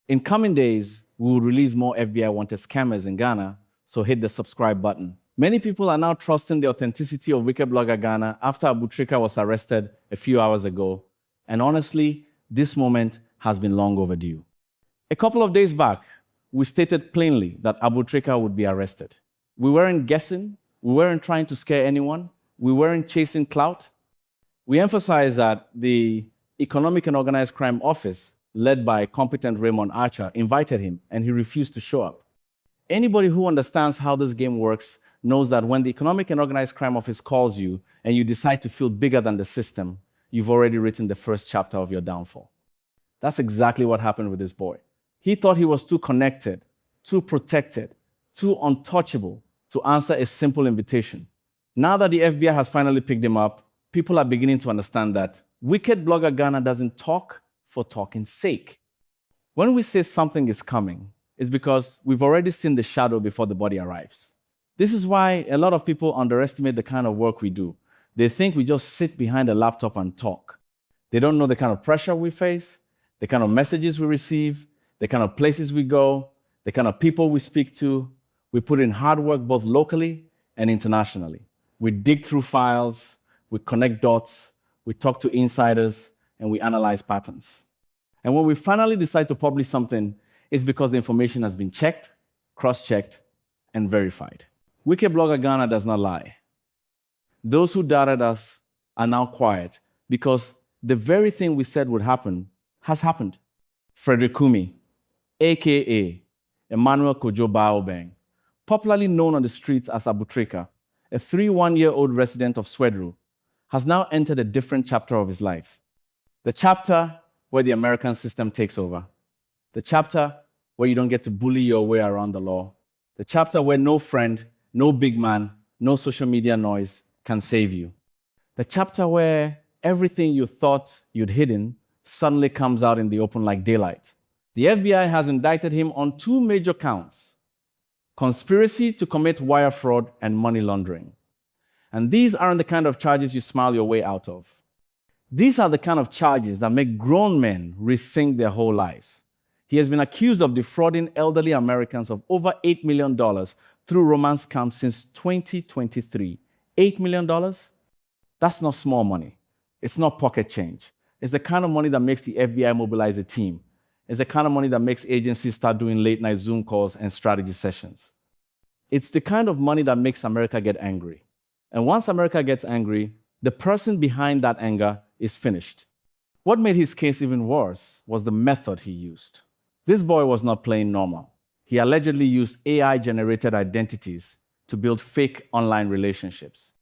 In coming days, we will release more FBI wanted scammers in Ghana, so hit the subscribe button. Many people are now trusting the authenticity of Wicked Blogger Ghana after Abu Trika was arrested a few hours ago, and honestly, this moment has been long overdue. A couple of days back, we stated plainly that Abu Trika would be arrested. We weren't guessing, we weren't trying to scare anyone, we weren't chasing clout. We emphasized that the Economic and Organized Crime Office, led by competent Raymond Archer, invited him, and he refused to show up. Anybody who understands how this game works knows that when the Economic and Organized Crime Office calls you and you decide to feel bigger than the system, you've already written the first chapter of your downfall. That's exactly what happened with this boy. He thought he was too connected, too protected, too untouchable to answer a simple invitation. Now that the FBI has finally picked him up, people are beginning to understand that Wicked Blogger Ghana doesn't talk for talking's sake. When we say something is coming, it's because we've already seen the shadow before the body arrives. This is why a lot of people underestimate the kind of work we do. They think we just sit behind a laptop and talk. They don't know the kind of pressure we face, the kind of messages we receive, the kind of places we go, the kind of people we speak to. We put in hard work both locally and internationally. We dig through files, we connect dots, we talk to insiders, and we analyze patterns. And when we finally decide to publish something, it's because the information has been checked, cross-checked, and verified. Wicked Blogger Ghana does not lie. Those who doubted us are now quiet because the very thing we said would happen has happened. Frederick Kumi, aka Emmanuel Kojo Baobeng, popularly known on the streets as Abu Trika, a 31-year-old resident of Swedru, has now entered a different chapter of his life. The chapter where the American system takes over. The chapter where you don't get to bully your way around the law. The chapter where no friend, no big man, no social media noise can save you. The chapter where everything you thought you'd hidden suddenly comes out in the open like daylight. The FBI has indicted him on 2 major counts: conspiracy to commit wire fraud and money laundering. And these aren't the kind of charges you smile your way out of. These are the kind of charges that make grown men rethink their whole lives. He has been accused of defrauding elderly Americans of over $8 million through romance scams since 2023. $8 million? That's not small money. It's not pocket change. It's the kind of money that makes the FBI mobilize a team. It's the kind of money that makes agencies start doing late-night Zoom calls and strategy sessions. It's the kind of money that makes America get angry. And once America gets angry, the person behind that anger is finished. What made his case even worse was the method he used. This boy was not playing normal. He allegedly used AI-generated identities to build fake online relationships.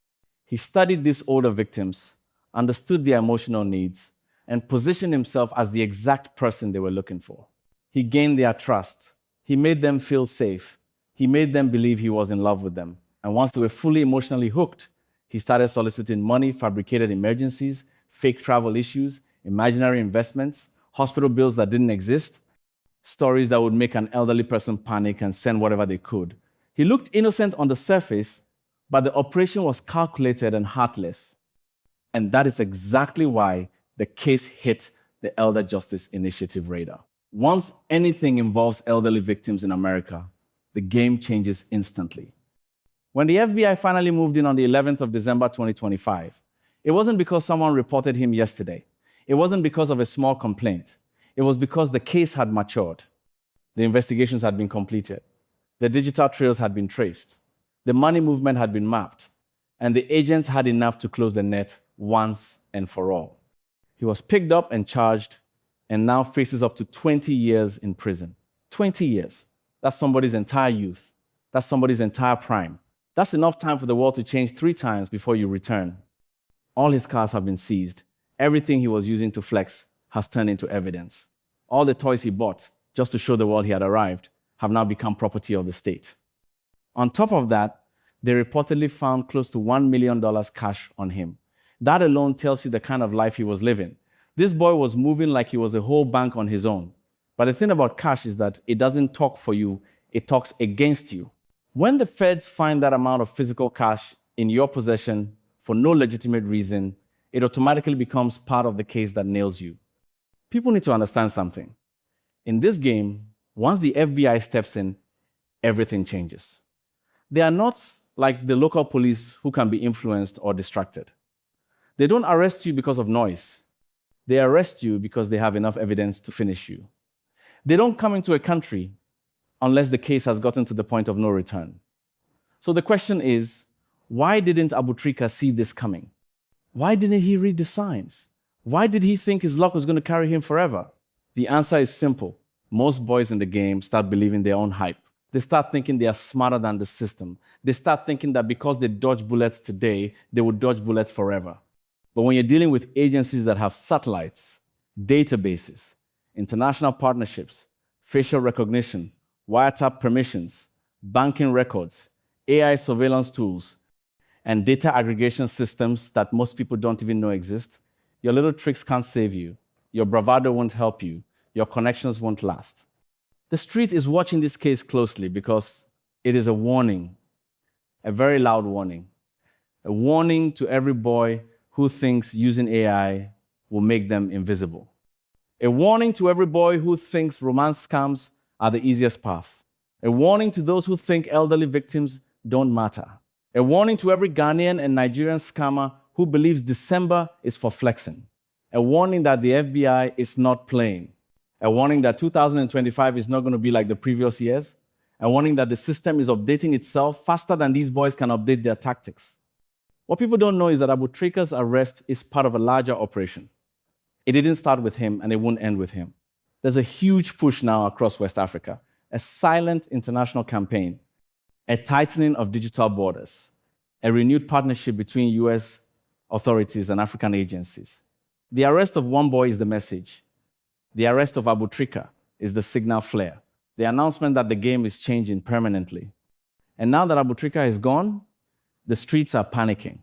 He studied these older victims, understood their emotional needs, and positioned himself as the exact person they were looking for. He gained their trust. He made them feel safe. He made them believe he was in love with them. And once they were fully emotionally hooked, he started soliciting money, fabricated emergencies, fake travel issues, imaginary investments, hospital bills that didn't exist, stories that would make an elderly person panic and send whatever they could. He looked innocent on the surface, but the operation was calculated and heartless. And that is exactly why the case hit the Elder Justice Initiative radar. Once anything involves elderly victims in America, the game changes instantly. When the FBI finally moved in on the 11th of December 2025, it wasn't because someone reported him yesterday. It wasn't because of a small complaint. It was because the case had matured. The investigations had been completed. The digital trails had been traced. The money movement had been mapped. And the agents had enough to close the net once and for all. He was picked up and charged and now faces up to 20 years in prison. 20 years. That's somebody's entire youth. That's somebody's entire prime. That's enough time for the world to change 3 times before you return. All his cars have been seized. Everything he was using to flex has turned into evidence. All the toys he bought just to show the world he had arrived have now become property of the state. On top of that, they reportedly found close to $1 million cash on him. That alone tells you the kind of life he was living. This boy was moving like he was a whole bank on his own. But the thing about cash is that it doesn't talk for you, it talks against you. When the feds find that amount of physical cash in your possession for no legitimate reason, it automatically becomes part of the case that nails you. People need to understand something. In this game, once the FBI steps in, everything changes. They are not like the local police who can be influenced or distracted. They don't arrest you because of noise. They arrest you because they have enough evidence to finish you. They don't come into a country unless the case has gotten to the point of no return. So the question is, why didn't Abu Trika see this coming? Why didn't he read the signs? Why did he think his luck was going to carry him forever? The answer is simple. Most boys in the game start believing their own hype. They start thinking they are smarter than the system. They start thinking that because they dodge bullets today, they will dodge bullets forever. But when you're dealing with agencies that have satellites, databases, international partnerships, facial recognition, wiretap permissions, banking records, AI surveillance tools, and data aggregation systems that most people don't even know exist, your little tricks can't save you. Your bravado won't help you. Your connections won't last. The street is watching this case closely because it is a warning, a very loud warning, a warning to every boy who thinks using AI will make them invisible. A warning to every boy who thinks romance scams are the easiest path. A warning to those who think elderly victims don't matter. A warning to every Ghanaian and Nigerian scammer who believes December is for flexing. A warning that the FBI is not playing. A warning that 2025 is not going to be like the previous years. A warning that the system is updating itself faster than these boys can update their tactics. What people don't know is that Abu Trika's arrest is part of a larger operation. It didn't start with him and it won't end with him. There's a huge push now across West Africa, a silent international campaign, a tightening of digital borders, a renewed partnership between US authorities and African agencies. The arrest of one boy is the message. The arrest of Abu Trika is the signal flare, the announcement that the game is changing permanently. And now that Abu Trika is gone, the streets are panicking.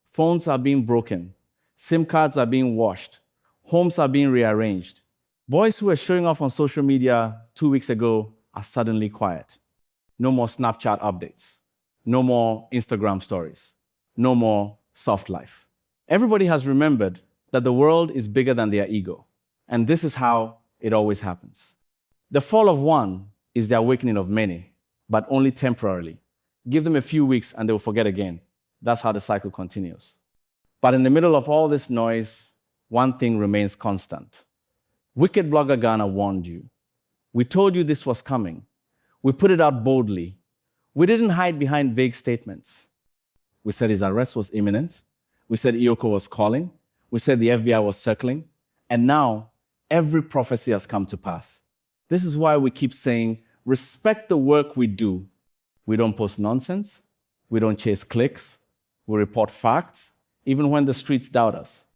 Phones are being broken. SIM cards are being washed. Homes are being rearranged. Boys who were showing off on social media 2 weeks ago are suddenly quiet. No more Snapchat updates. No more Instagram stories. No more soft life. Everybody has remembered that the world is bigger than their ego. And this is how it always happens. The fall of one is the awakening of many, but only temporarily. Give them a few weeks and they will forget again. That's how the cycle continues. But in the middle of all this noise, one thing remains constant. Wicked Blogger Ghana warned you. We told you this was coming. We put it out boldly. We didn't hide behind vague statements. We said his arrest was imminent. We said Iyoko was calling. We said the FBI was circling. And now, every prophecy has come to pass. This is why we keep saying, respect the work we do. We don't post nonsense. We don't chase clicks. We report facts, even when the streets doubt us.